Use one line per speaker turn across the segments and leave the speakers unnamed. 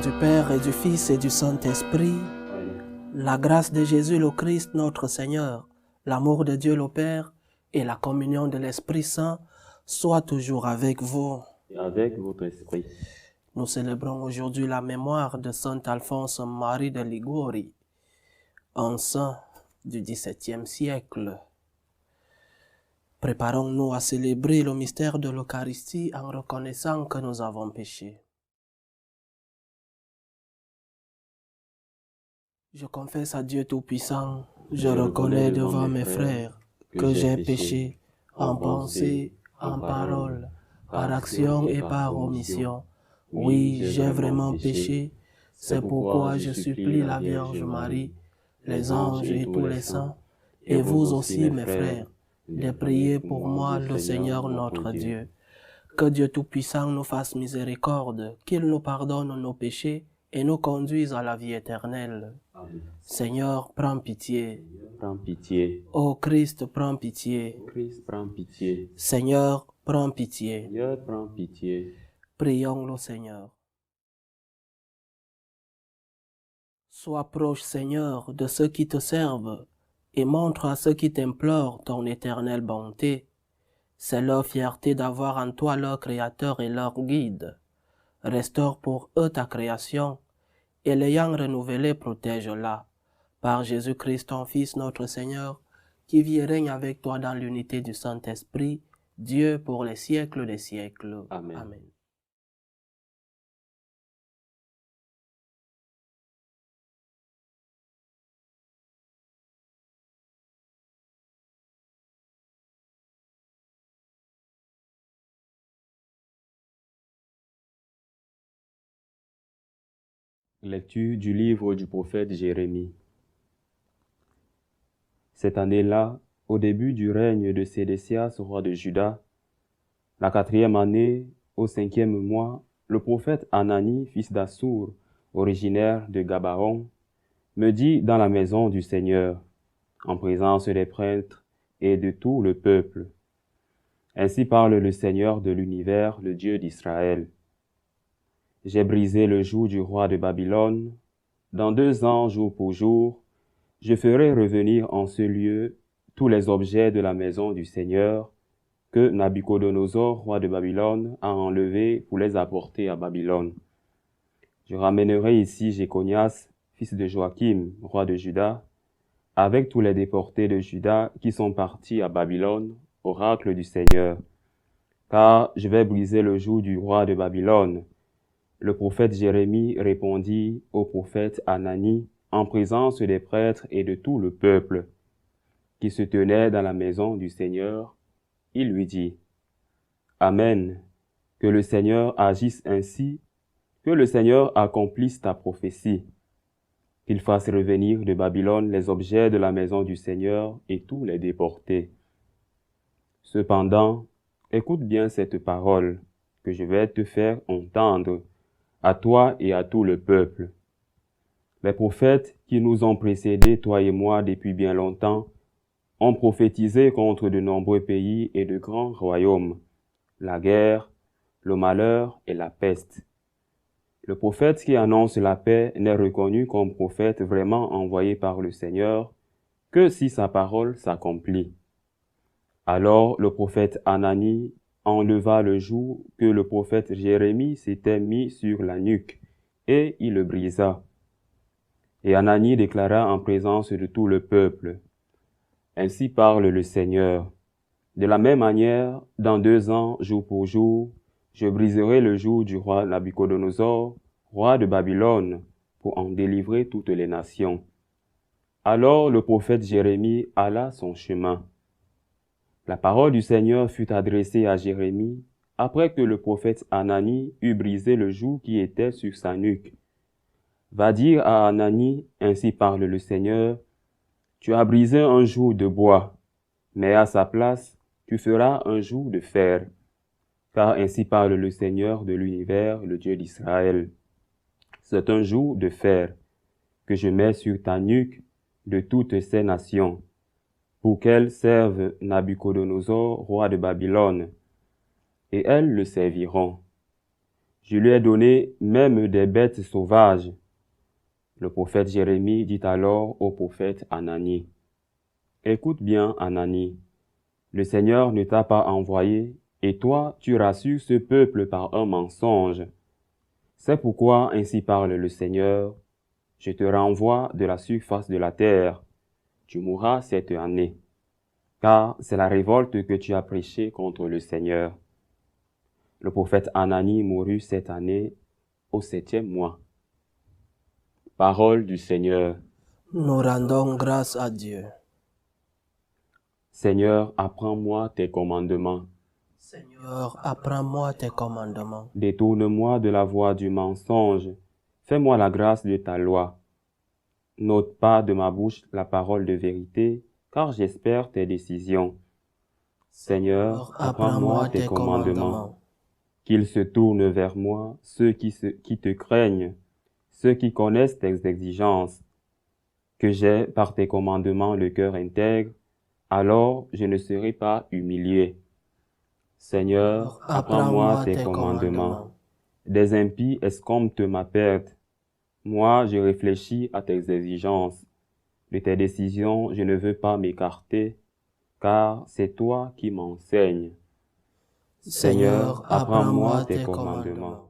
du Père et du Fils et du Saint-Esprit, la grâce de Jésus le Christ notre Seigneur, l'amour de Dieu le Père et la communion de l'Esprit Saint soient toujours avec vous.
Et avec votre esprit.
Nous célébrons aujourd'hui la mémoire de Saint Alphonse Marie de Liguori, un saint du XVIIe siècle. Préparons-nous à célébrer le mystère de l'Eucharistie en reconnaissant que nous avons péché. Je confesse à Dieu Tout-Puissant, je reconnais devant mes frères que j'ai péché en pensée, en parole, par action et par omission. Oui, j'ai vraiment péché. C'est pourquoi je supplie la Vierge Marie, les anges et tous les saints, et vous aussi mes frères, de prier pour moi le Seigneur notre Dieu. Que Dieu Tout-Puissant nous fasse miséricorde, qu'il nous pardonne nos péchés et nous conduise à la vie éternelle.
Amen.
Seigneur, prends pitié.
Prends pitié.
Ô Christ, prends pitié.
Christ, prends pitié.
Seigneur, prends pitié.
Seigneur, prends pitié.
Prions le Seigneur. Sois proche, Seigneur, de ceux qui te servent et montre à ceux qui t'implorent ton éternelle bonté. C'est leur fierté d'avoir en toi leur Créateur et leur guide. Restaure pour eux ta création et l'ayant renouvelée, protège-la. Par Jésus-Christ, ton Fils, notre Seigneur, qui vit et règne avec toi dans l'unité du Saint-Esprit, Dieu pour les siècles des siècles.
Amen.
Amen.
Lecture du livre du prophète Jérémie. Cette année-là, au début du règne de Sédécias, roi de Juda, la 4e année, au 5e mois, le prophète Anani, fils d'Assur, originaire de Gabaon, me dit dans la maison du Seigneur, en présence des prêtres et de tout le peuple. Ainsi parle le Seigneur de l'univers, le Dieu d'Israël. J'ai brisé le joug du roi de Babylone. Dans 2 ans, jour pour jour, je ferai revenir en ce lieu tous les objets de la maison du Seigneur que Nabuchodonosor, roi de Babylone, a enlevés pour les apporter à Babylone. Je ramènerai ici Jéconias, fils de Joachim, roi de Juda, avec tous les déportés de Juda qui sont partis à Babylone, oracle du Seigneur. Car je vais briser le joug du roi de Babylone. Le prophète Jérémie répondit au prophète Anani en présence des prêtres et de tout le peuple qui se tenait dans la maison du Seigneur. Il lui dit, « Amen, que le Seigneur agisse ainsi, que le Seigneur accomplisse ta prophétie, qu'il fasse revenir de Babylone les objets de la maison du Seigneur et tous les déportés. Cependant, écoute bien cette parole que je vais te faire entendre, à toi et à tout le peuple. Les prophètes qui nous ont précédés, toi et moi, depuis bien longtemps, ont prophétisé contre de nombreux pays et de grands royaumes, la guerre, le malheur et la peste. Le prophète qui annonce la paix n'est reconnu comme prophète vraiment envoyé par le Seigneur que si sa parole s'accomplit. Alors le prophète Anani enleva le joug que le prophète Jérémie s'était mis sur la nuque, et il le brisa. Et Anani déclara en présence de tout le peuple, « Ainsi parle le Seigneur. De la même manière, dans 2 ans, jour pour jour, je briserai le joug du roi Nabuchodonosor, roi de Babylone, pour en délivrer toutes les nations. » Alors le prophète Jérémie alla son chemin. La parole du Seigneur fut adressée à Jérémie après que le prophète Anani eut brisé le joug qui était sur sa nuque. Va dire à Anani, ainsi parle le Seigneur, tu as brisé un joug de bois, mais à sa place, tu feras un joug de fer. Car ainsi parle le Seigneur de l'univers, le Dieu d'Israël. C'est un joug de fer que je mets sur ta nuque de toutes ces nations, pour qu'elles servent Nabuchodonosor, roi de Babylone, et elles le serviront. Je lui ai donné même des bêtes sauvages. Le prophète Jérémie dit alors au prophète Anani, « Écoute bien, Anani, le Seigneur ne t'a pas envoyé, et toi, tu rassures ce peuple par un mensonge. C'est pourquoi ainsi parle le Seigneur, je te renvoie de la surface de la terre. Tu mourras cette année, car c'est la révolte que tu as prêchée contre le Seigneur. » Le prophète Anani mourut cette année au 7e mois. Parole du Seigneur.
Nous rendons grâce à Dieu.
Seigneur, apprends-moi tes commandements.
Seigneur, apprends-moi tes commandements.
Détourne-moi de la voie du mensonge. Fais-moi la grâce de ta loi. N'ôte pas de ma bouche la parole de vérité, car j'espère tes décisions. Seigneur, apprends-moi tes commandements. Qu'ils se tournent vers moi, ceux qui te craignent, ceux qui connaissent tes exigences. Que j'ai par tes commandements le cœur intègre, alors je ne serai pas humilié. Seigneur, apprends-moi tes commandements. Des impies escomptent ma perte. Moi, je réfléchis à tes exigences. De tes décisions, je ne veux pas m'écarter, car c'est toi qui m'enseignes. Seigneur, apprends-moi tes commandements.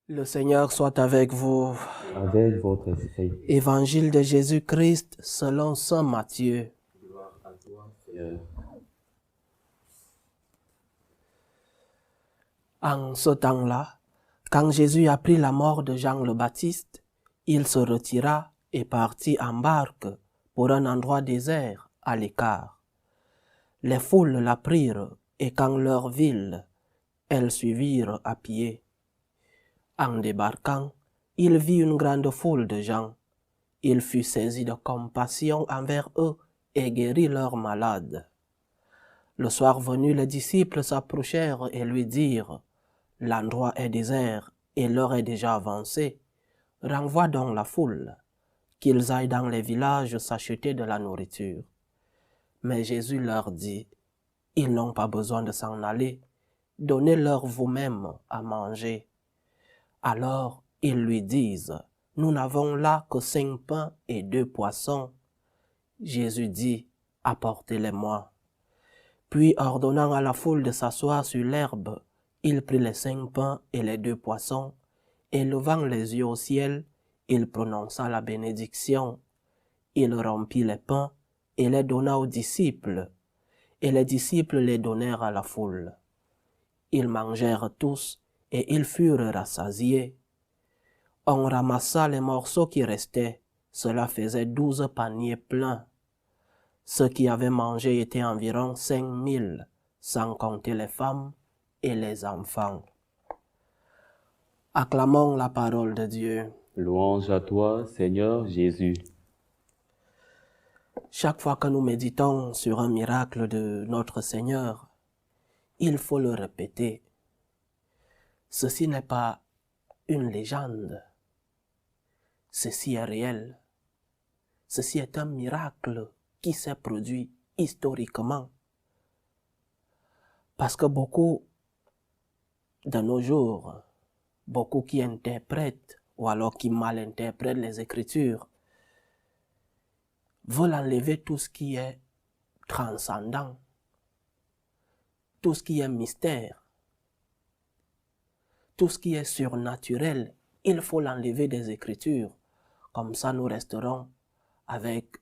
Le Seigneur soit avec vous.
Avec votre esprit.
Évangile de Jésus-Christ selon saint Matthieu.
Gloire à toi, Seigneur.
En ce temps-là, quand Jésus apprit la mort de Jean le Baptiste, il se retira et partit en barque pour un endroit désert à l'écart. Les foules la prirent et quand leur ville, elles suivirent à pied. En débarquant, il vit une grande foule de gens. Il fut saisi de compassion envers eux et guérit leurs malades. Le soir venu, les disciples s'approchèrent et lui dirent, « L'endroit est désert et l'heure est déjà avancée. Renvoie donc la foule, qu'ils aillent dans les villages s'acheter de la nourriture. » Mais Jésus leur dit, « Ils n'ont pas besoin de s'en aller. Donnez-leur vous-même à manger. » Alors ils lui disent, « Nous n'avons là que 5 pains et 2 poissons. » Jésus dit, « Apportez-les-moi. » Puis ordonnant à la foule de s'asseoir sur l'herbe, il prit les 5 pains et les 2 poissons, et levant les yeux au ciel, il prononça la bénédiction. Il rompit les pains et les donna aux disciples, et les disciples les donnèrent à la foule. Ils mangèrent tous, et ils furent rassasiés. On ramassa les morceaux qui restaient, cela faisait 12 paniers pleins. Ceux qui avaient mangé étaient environ 5000, sans compter les femmes et les enfants. Acclamons la parole de Dieu.
Louange à toi, Seigneur Jésus.
Chaque fois que nous méditons sur un miracle de notre Seigneur, il faut le répéter. Ceci n'est pas une légende. Ceci est réel. Ceci est un miracle qui s'est produit historiquement. Parce que beaucoup de nos jours, beaucoup qui interprètent ou alors qui mal interprètent les Écritures, veulent enlever tout ce qui est transcendant, tout ce qui est mystère, tout ce qui est surnaturel. Il faut l'enlever des Écritures. Comme ça, nous resterons avec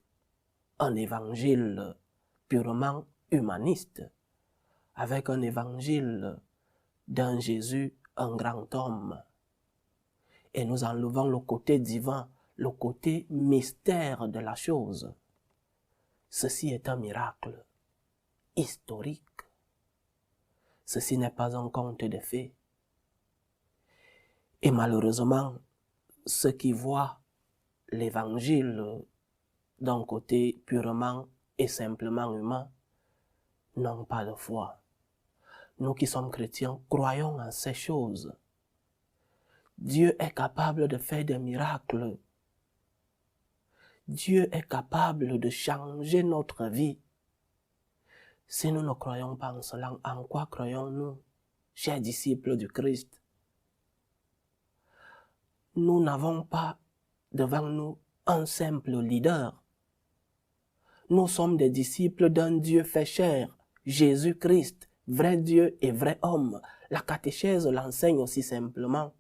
un évangile purement humaniste, avec un évangile d'un Jésus, un grand homme. Et nous enlevons le côté divin, le côté mystère de la chose. Ceci est un miracle historique. Ceci n'est pas un conte de fées. Et malheureusement, ceux qui voient l'évangile d'un côté purement et simplement humain, n'ont pas de foi. Nous qui sommes chrétiens, croyons en ces choses. Dieu est capable de faire des miracles. Dieu est capable de changer notre vie. Si nous ne croyons pas en cela, en quoi croyons-nous, chers disciples du Christ? Nous n'avons pas devant nous un simple leader. Nous sommes des disciples d'un Dieu fait chair, Jésus-Christ, vrai Dieu et vrai homme. La catéchèse l'enseigne aussi simplement.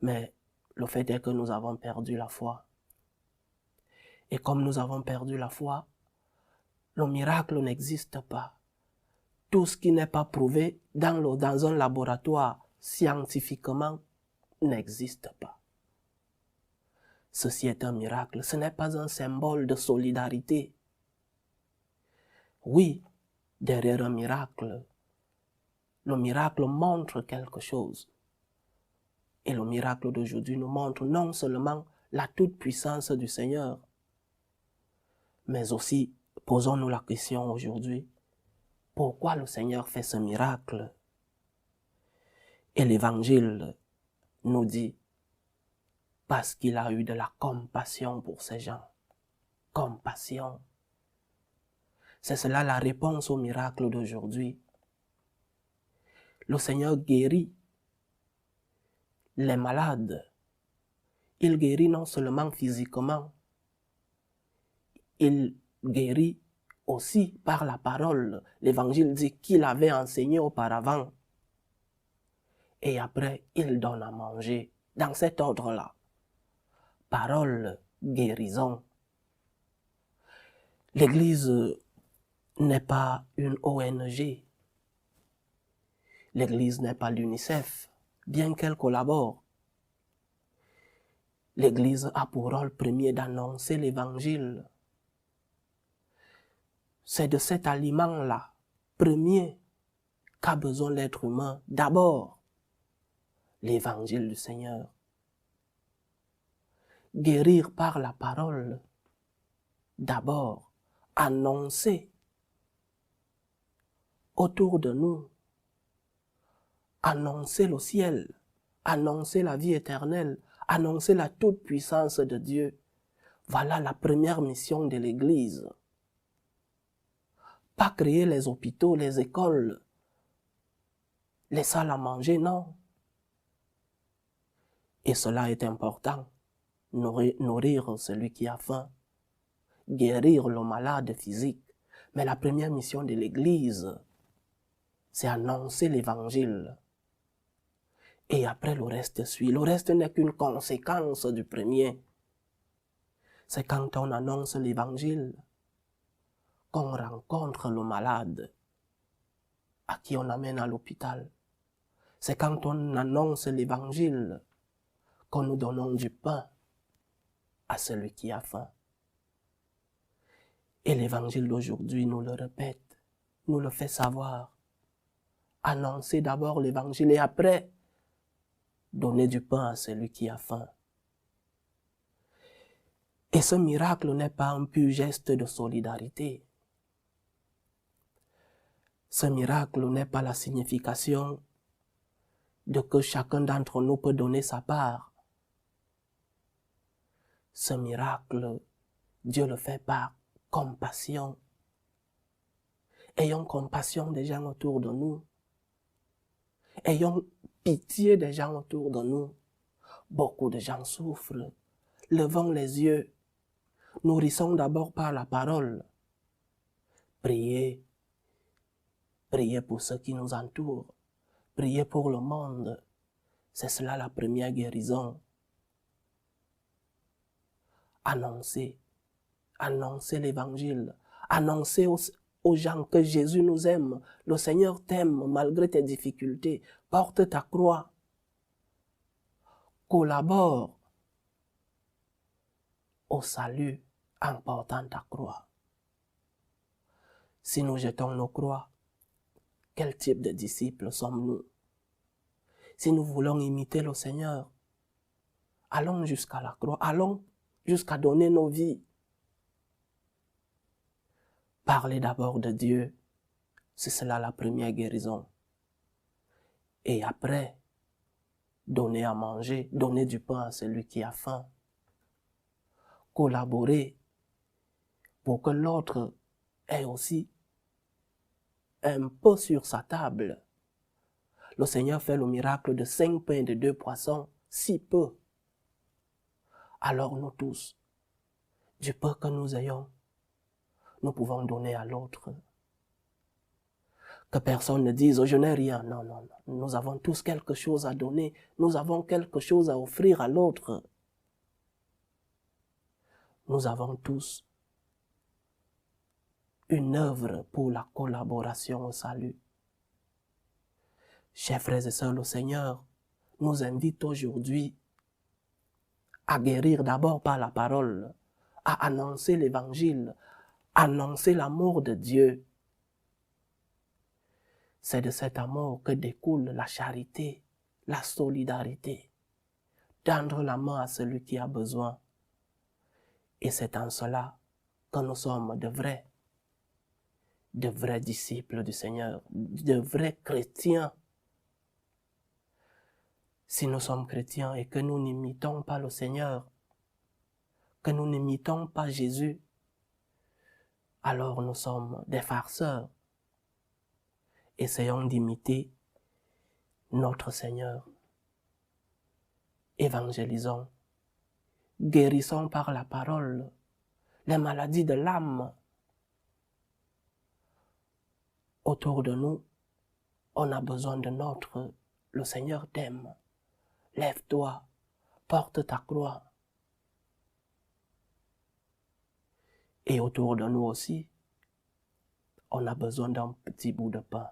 Mais le fait est que nous avons perdu la foi. Et comme nous avons perdu la foi, le miracle n'existe pas. Tout ce qui n'est pas prouvé dans un laboratoire scientifiquement n'existe pas. Ceci est un miracle, ce n'est pas un symbole de solidarité. Oui, derrière un miracle, le miracle montre quelque chose. Et le miracle d'aujourd'hui nous montre non seulement la toute-puissance du Seigneur, mais aussi, posons-nous la question aujourd'hui, pourquoi le Seigneur fait ce miracle? Et l'Évangile nous dit, parce qu'il a eu de la compassion pour ces gens. Compassion. C'est cela la réponse au miracle d'aujourd'hui. Le Seigneur guérit les malades. Il guérit non seulement physiquement, il guérit aussi par la parole. L'Évangile dit qu'il avait enseigné auparavant. Et après, il donne à manger dans cet ordre-là. Parole, guérison. L'Église n'est pas une ONG. L'Église n'est pas l'UNICEF, bien qu'elle collabore. L'Église a pour rôle premier d'annoncer l'Évangile. C'est de cet aliment-là, premier, qu'a besoin l'être humain. D'abord, l'Évangile du Seigneur. Guérir par la parole. D'abord, annoncer autour de nous. Annoncer le ciel, annoncer la vie éternelle, annoncer la toute-puissance de Dieu. Voilà la première mission de l'Église. Pas créer les hôpitaux, les écoles, les salles à manger, non. Et cela est important. Nourrir celui qui a faim, guérir le malade physique. Mais la première mission de l'Église, c'est annoncer l'Évangile. Et après, le reste suit. Le reste n'est qu'une conséquence du premier. C'est quand on annonce l'Évangile qu'on rencontre le malade à qui on amène à l'hôpital. C'est quand on annonce l'Évangile qu'on nous donne du pain à celui qui a faim. Et l'Évangile d'aujourd'hui nous le répète, nous le fait savoir. Annoncer d'abord l'Évangile et après, donner du pain à celui qui a faim. Et ce miracle n'est pas un pur geste de solidarité. Ce miracle n'est pas la signification de que chacun d'entre nous peut donner sa part. Ce miracle, Dieu le fait par compassion. Ayons compassion des gens autour de nous. Ayons pitié des gens autour de nous. Beaucoup de gens souffrent. Levons les yeux. Nourrissons d'abord par la parole. Priez. Priez pour ceux qui nous entourent. Priez pour le monde. C'est cela la première guérison. Annoncez. Annoncez l'Évangile. Annoncez aux gens que Jésus nous aime. Le Seigneur t'aime malgré tes difficultés. Porte ta croix. Collabore au salut en portant ta croix. Si nous jetons nos croix, quel type de disciples sommes-nous? Si nous voulons imiter le Seigneur, allons jusqu'à la croix. Allons jusqu'à donner nos vies. Parler d'abord de Dieu, c'est cela la première guérison. Et après, donner à manger, donner du pain à celui qui a faim. Collaborer pour que l'autre ait aussi un peu sur sa table. Le Seigneur fait le miracle de 5 pains et de 2 poissons, si peu. Alors nous tous, du peu que nous ayons, nous pouvons donner à l'autre. Que personne ne dise, oh, je n'ai rien. Non, non, non. Nous avons tous quelque chose à donner. Nous avons quelque chose à offrir à l'autre. Nous avons tous une œuvre pour la collaboration au salut. Chers frères et sœurs, le Seigneur nous invite aujourd'hui à guérir d'abord par la parole, à annoncer l'évangile, annoncer l'amour de Dieu. C'est de cet amour que découle la charité, la solidarité, tendre la main à celui qui a besoin. Et c'est en cela que nous sommes de vrais disciples du Seigneur, de vrais chrétiens. Si nous sommes chrétiens et que nous n'imitons pas le Seigneur, que nous n'imitons pas Jésus, alors nous sommes des farceurs. Essayons d'imiter notre Seigneur. Évangélisons, guérissons par la parole les maladies de l'âme. Autour de nous, on a besoin de notre. Le Seigneur t'aime. Lève-toi, porte ta croix. Et autour de nous aussi, on a besoin d'un petit bout de pain.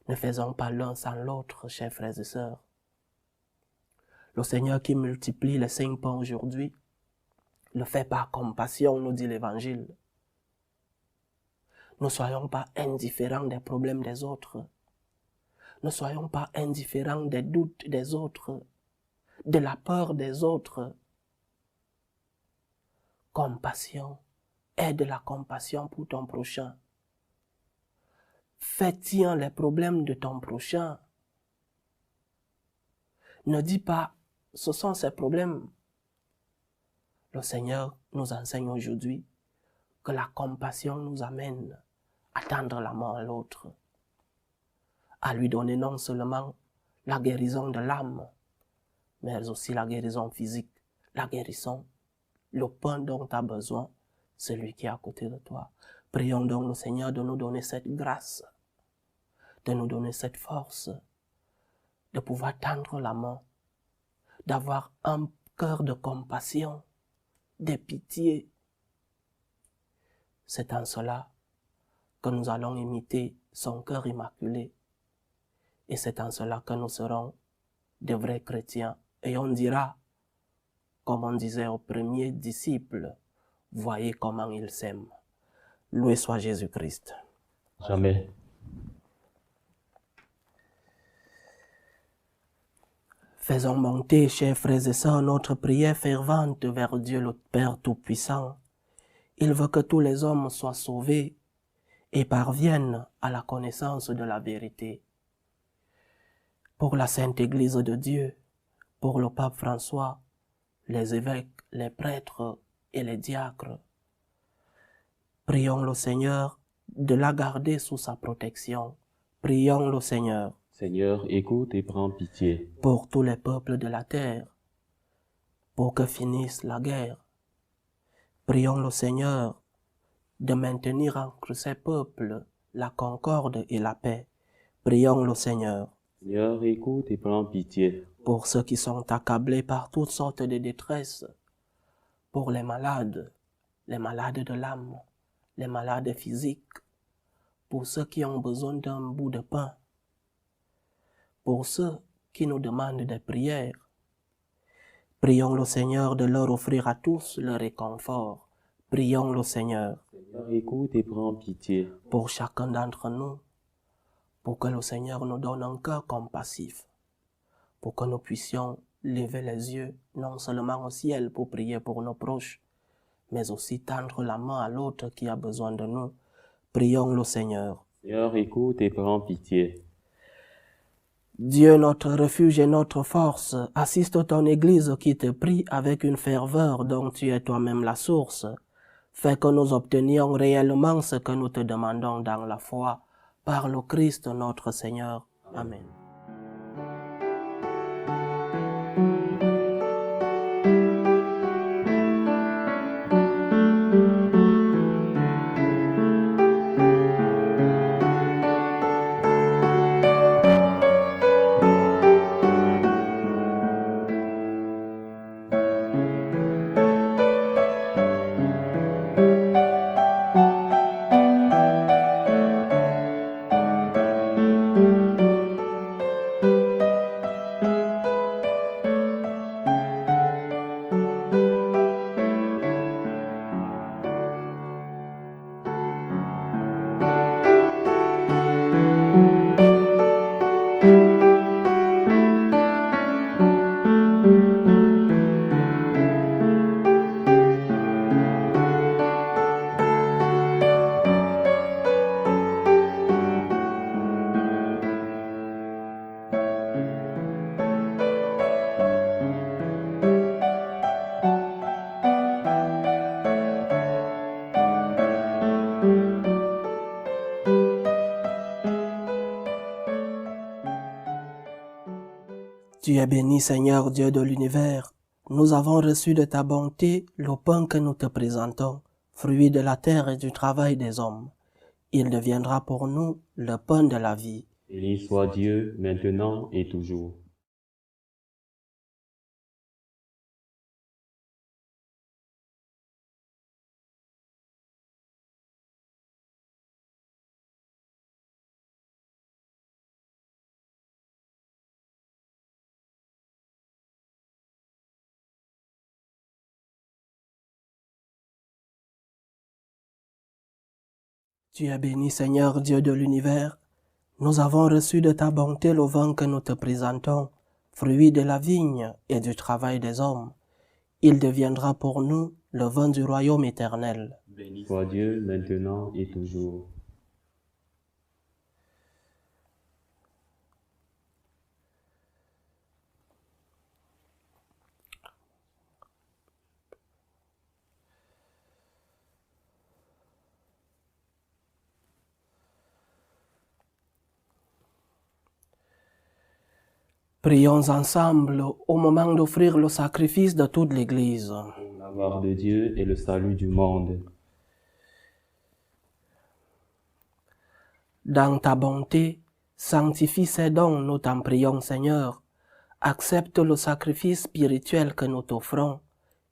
Ne faisons pas l'un sans l'autre, chers frères et sœurs. Le Seigneur qui multiplie les 5 pains aujourd'hui, le fait par compassion, nous dit l'Évangile. Ne soyons pas indifférents des problèmes des autres. Ne soyons pas indifférents des doutes des autres, de la peur des autres. Compassion, aide la compassion pour ton prochain. Fais-tiens les problèmes de ton prochain. Ne dis pas, ce sont ces problèmes. Le Seigneur nous enseigne aujourd'hui que la compassion nous amène à tendre la main à l'autre, à lui donner non seulement la guérison de l'âme, mais aussi la guérison physique, la guérison, le pain dont tu as besoin, celui qui est à côté de toi. Prions donc le Seigneur de nous donner cette grâce, de nous donner cette force, de pouvoir tendre la main, d'avoir un cœur de compassion, de pitié. C'est en cela que nous allons imiter son cœur immaculé. Et c'est en cela que nous serons de vrais chrétiens. Et on dira, comme on disait aux premiers disciples, voyez comment ils s'aiment. Loué soit Jésus-Christ.
Jamais.
Faisons monter, chers frères et sœurs, notre prière fervente vers Dieu le Père Tout-Puissant. Il veut que tous les hommes soient sauvés et parviennent à la connaissance de la vérité. Pour la Sainte Église de Dieu, pour le Pape François, les évêques, les prêtres et les diacres, prions le Seigneur de la garder sous sa protection. Prions le Seigneur.
Seigneur, écoute et prends pitié.
Pour tous les peuples de la terre, pour que finisse la guerre. Prions le Seigneur de maintenir entre ces peuples la concorde et la paix. Prions le Seigneur.
Seigneur, écoute et prends pitié.
Pour ceux qui sont accablés par toutes sortes de détresses, pour les malades de l'âme, les malades physiques, pour ceux qui ont besoin d'un bout de pain, pour ceux qui nous demandent des prières. Prions le Seigneur de leur offrir à tous le réconfort. Prions le Seigneur.
Seigneur, écoute et prends pitié.
Pour chacun d'entre nous, pour que le Seigneur nous donne un cœur compassif, pour que nous puissions lever les yeux non seulement au ciel pour prier pour nos proches, mais aussi tendre la main à l'autre qui a besoin de nous. Prions le Seigneur.
Seigneur, écoute et prends pitié.
Dieu, notre refuge et notre force, assiste ton Église qui te prie avec une ferveur dont tu es toi-même la source. Fais que nous obtenions réellement ce que nous te demandons dans la foi, par le Christ notre Seigneur. Amen. Tu es béni, Seigneur Dieu de l'univers. Nous avons reçu de ta bonté le pain que nous te présentons, fruit de la terre et du travail des hommes. Il deviendra pour nous le pain de la vie.
Béni soit Dieu, maintenant et toujours.
Tu es béni, Seigneur Dieu de l'univers. Nous avons reçu de ta bonté le vin que nous te présentons, fruit de la vigne et du travail des hommes. Il deviendra pour nous le vin du royaume éternel.
Béni soit Dieu, maintenant et toujours.
Prions ensemble au moment d'offrir le sacrifice de toute l'Église.
Pour la gloire de Dieu et le salut du monde.
Dans ta bonté, sanctifie ces dons, nous t'en prions, Seigneur. Accepte le sacrifice spirituel que nous t'offrons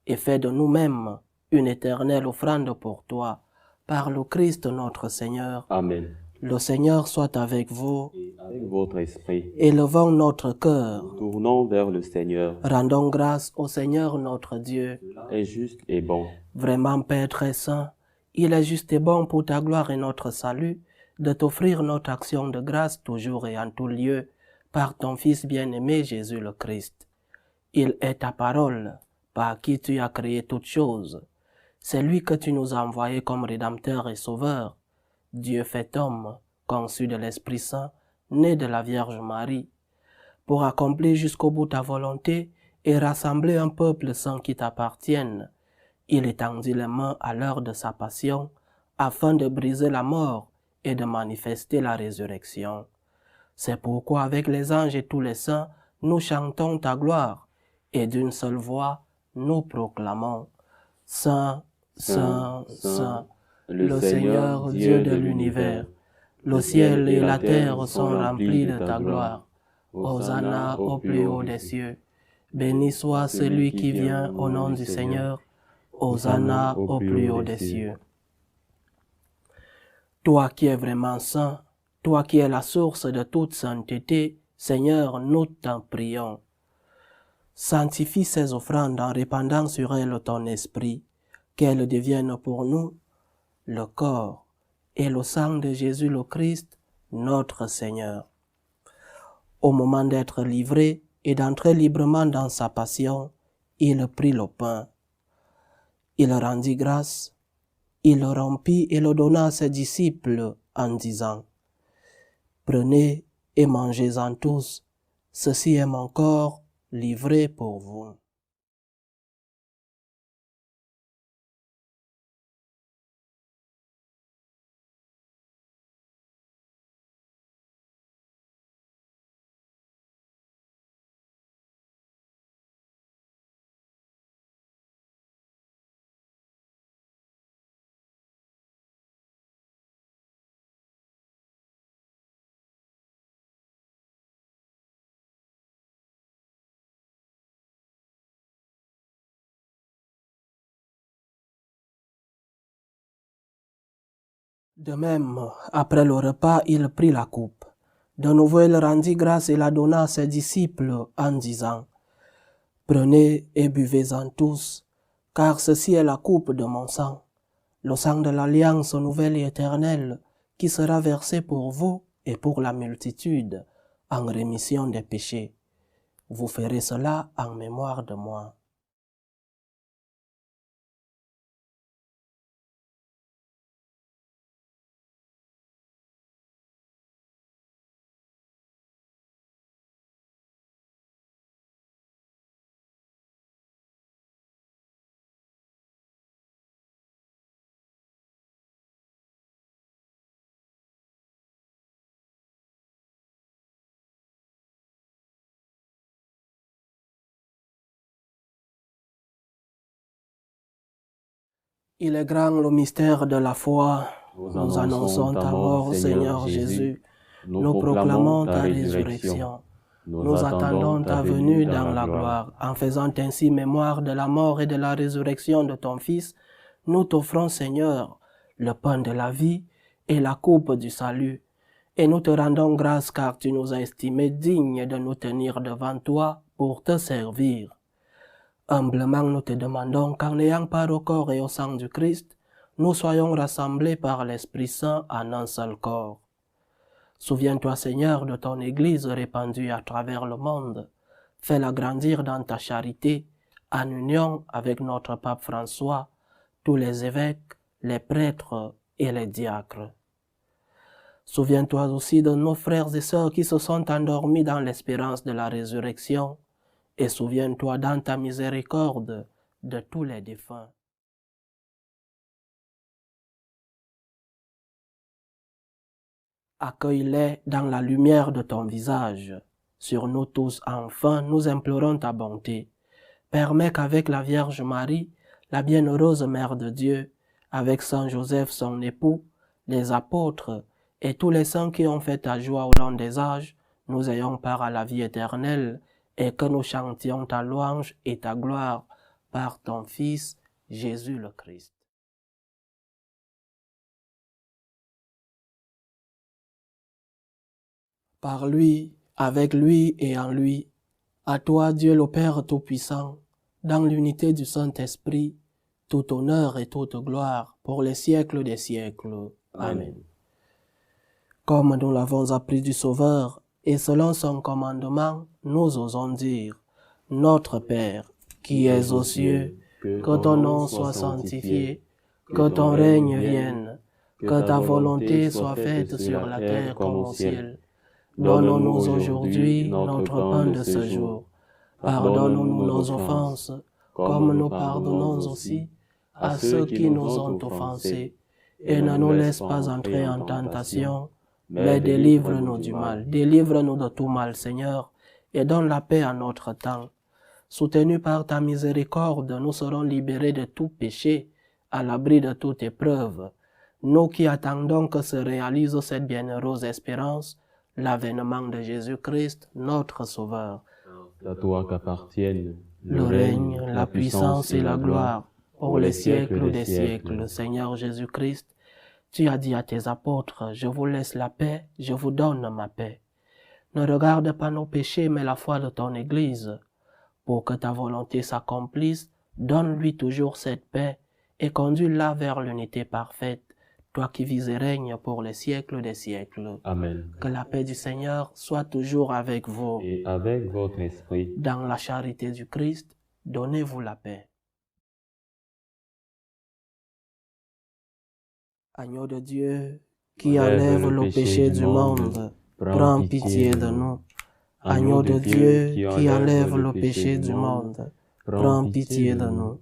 et fais de nous-mêmes une éternelle offrande pour toi, par le Christ notre Seigneur.
Amen.
Le Seigneur soit avec vous.
Et avec votre esprit,
Élevons notre cœur.
tournons vers le Seigneur.
Rendons grâce au Seigneur notre Dieu.
Cela est juste et bon.
Vraiment, Père très saint, il est juste et bon pour ta gloire et notre salut de t'offrir notre action de grâce toujours et en tout lieu par ton Fils bien-aimé Jésus le Christ. Il est ta parole, par qui tu as créé toutes choses. C'est lui que tu nous as envoyé comme Rédempteur et Sauveur. Dieu fait homme, conçu de l'Esprit Saint, né de la Vierge Marie, pour accomplir jusqu'au bout ta volonté et rassembler un peuple saint qui t'appartienne. Il étendit les mains à l'heure de sa passion, afin de briser la mort et de manifester la résurrection. C'est pourquoi avec les anges et tous les saints, nous chantons ta gloire, et d'une seule voix, nous proclamons « Saint, Saint, Saint, le Seigneur Dieu de l'univers. Le ciel et la terre sont remplis de ta gloire. Hosanna au plus haut des cieux. Béni soit celui qui vient au nom du Seigneur. Hosanna au plus haut des cieux. Toi qui es vraiment saint, toi qui es la source de toute sainteté, Seigneur, nous t'en prions. Sanctifie ces offrandes en répandant sur elles ton esprit, qu'elles deviennent pour nous le corps et le sang de Jésus le Christ, notre Seigneur. Au moment d'être livré, et d'entrer librement dans sa passion, il prit le pain. Il rendit grâce, il le rompit et le donna à ses disciples en disant, « Prenez et mangez-en tous, ceci est mon corps livré pour vous. » De même, après le repas, il prit la coupe. De nouveau, il rendit grâce et la donna à ses disciples en disant, « Prenez et buvez-en tous, car ceci est la coupe de mon sang, le sang de l'alliance nouvelle et éternelle, qui sera versé pour vous et pour la multitude, en rémission des péchés. Vous ferez cela en mémoire de moi. » Il est grand le mystère de la foi. Nous annonçons ta mort, Seigneur Jésus. Nous proclamons ta résurrection. Nous attendons ta venue dans la gloire. En faisant ainsi mémoire de la mort et de la résurrection de ton Fils, nous t'offrons, Seigneur, le pain de la vie et la coupe du salut. Et nous te rendons grâce car tu nous as estimés dignes de nous tenir devant toi pour te servir. Humblement nous te demandons qu'en ayant part au corps et au sang du Christ, nous soyons rassemblés par l'Esprit Saint en un seul corps. Souviens-toi, Seigneur, de ton Église répandue à travers le monde. Fais-la grandir dans ta charité, en union avec notre pape François, tous les évêques, les prêtres et les diacres. Souviens-toi aussi de nos frères et sœurs qui se sont endormis dans l'espérance de la résurrection, et souviens-toi dans ta miséricorde de tous les défunts. Accueille-les dans la lumière de ton visage. Sur nous tous, enfin, nous implorons ta bonté. Permets qu'avec la Vierge Marie, la bienheureuse Mère de Dieu, avec Saint Joseph son époux, les apôtres et tous les saints qui ont fait ta joie au long des âges, nous ayons part à la vie éternelle et que nous chantions ta louange et ta gloire par ton Fils, Jésus le Christ. Par lui, avec lui et en lui, à toi Dieu le Père Tout-Puissant, dans l'unité du Saint-Esprit, tout honneur et toute gloire pour les siècles des siècles. Amen. Comme nous l'avons appris du Sauveur, et selon son commandement, nous osons dire, Notre Père, qui es aux cieux, que ton nom soit sanctifié, que ton règne vienne, que ta volonté soit faite sur la terre comme au ciel. Donne-nous aujourd'hui notre pain de ce jour. Pardonne-nous nos offenses, comme nous pardonnons aussi à ceux qui nous ont offensés. Et ne nous laisse pas entrer en tentation, mais délivre-nous du mal. Délivre-nous de tout mal, Seigneur, et donne la paix à notre temps. Soutenus par ta miséricorde, nous serons libérés de tout péché, à l'abri de toute épreuve. Nous qui attendons que se réalise cette bienheureuse espérance, l'avènement de Jésus-Christ, notre Sauveur.
À toi qu'appartiennent
le règne, la puissance et la gloire, pour les siècles des siècles. Seigneur Jésus-Christ, tu as dit à tes apôtres, je vous laisse la paix, je vous donne ma paix. Ne regarde pas nos péchés, mais la foi de ton Église. Pour que ta volonté s'accomplisse, donne-lui toujours cette paix et conduis-la vers l'unité parfaite, toi qui vis et règnes pour les siècles des siècles.
Amen.
Que la paix du Seigneur soit toujours avec vous.
Et avec votre esprit,
Dans la charité du Christ, donnez-vous la paix. Agneau de Dieu, qui enlève le péché du monde, prends pitié de nous. Agneau de Dieu, qui enlève le péché du monde, prends pitié de nous.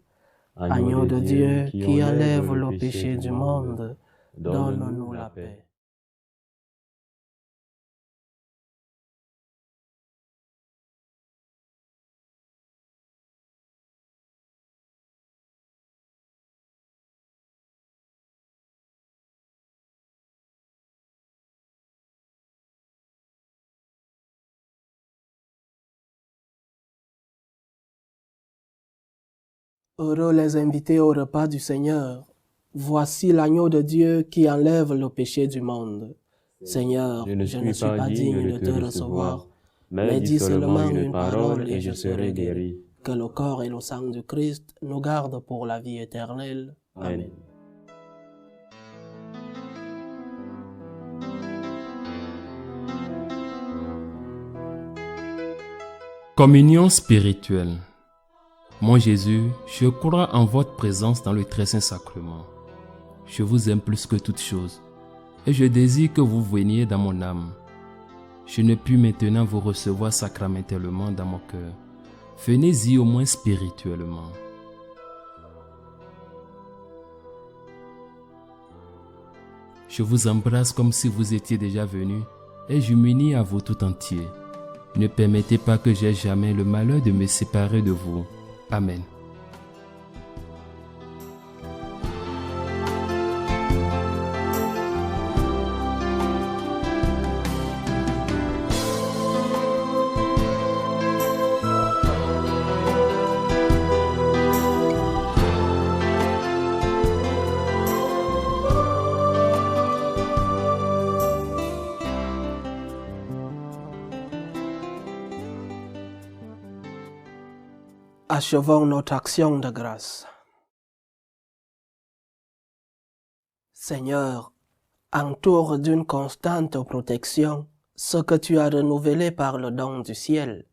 Agneau de Dieu, qui enlève le péché du monde, donne-nous la paix. Heureux les invités au repas du Seigneur. Voici l'agneau de Dieu qui enlève le péché du monde. Seigneur, je ne suis pas digne de te recevoir, mais dis seulement une parole et je serai guéri. Que le corps et le sang du Christ nous gardent pour la vie éternelle. Amen.
Communion spirituelle. Mon Jésus, je crois en votre présence dans le très saint sacrement. Je vous aime plus que toute chose, et je désire que vous veniez dans mon âme. Je ne puis maintenant vous recevoir sacramentellement dans mon cœur. Venez-y au moins spirituellement. Je vous embrasse comme si vous étiez déjà venu, et je m'unis à vous tout entier. Ne permettez pas que j'aie jamais le malheur de me séparer de vous. Amen.
Achevons notre action de grâce. Seigneur, entoure d'une constante protection ce que tu as renouvelé par le don du ciel.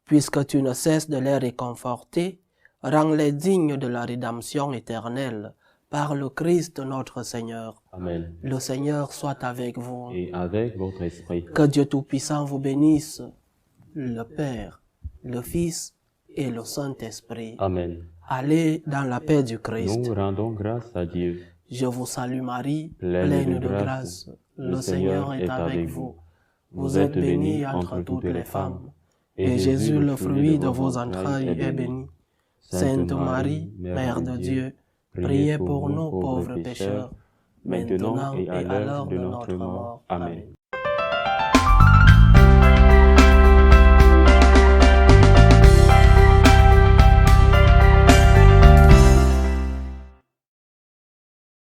Puisque tu ne cesses de les réconforter, rends-les dignes de la rédemption éternelle par le Christ notre Seigneur.
Amen.
Le Seigneur soit avec vous.
Et avec votre esprit.
Que Dieu Tout-Puissant vous bénisse, le Père, le Fils et le Saint-Esprit.
Amen.
Allez dans la paix du Christ.
Nous rendons grâce à Dieu.
Je vous salue Marie, pleine de grâce. Le Seigneur est avec vous. Vous êtes bénie entre toutes les femmes. Et Jésus, le fruit de vos entrailles, est béni. Sainte Marie, Mère de Dieu, priez pour nous pauvres pécheurs, maintenant et à l'heure de notre mort. Amen.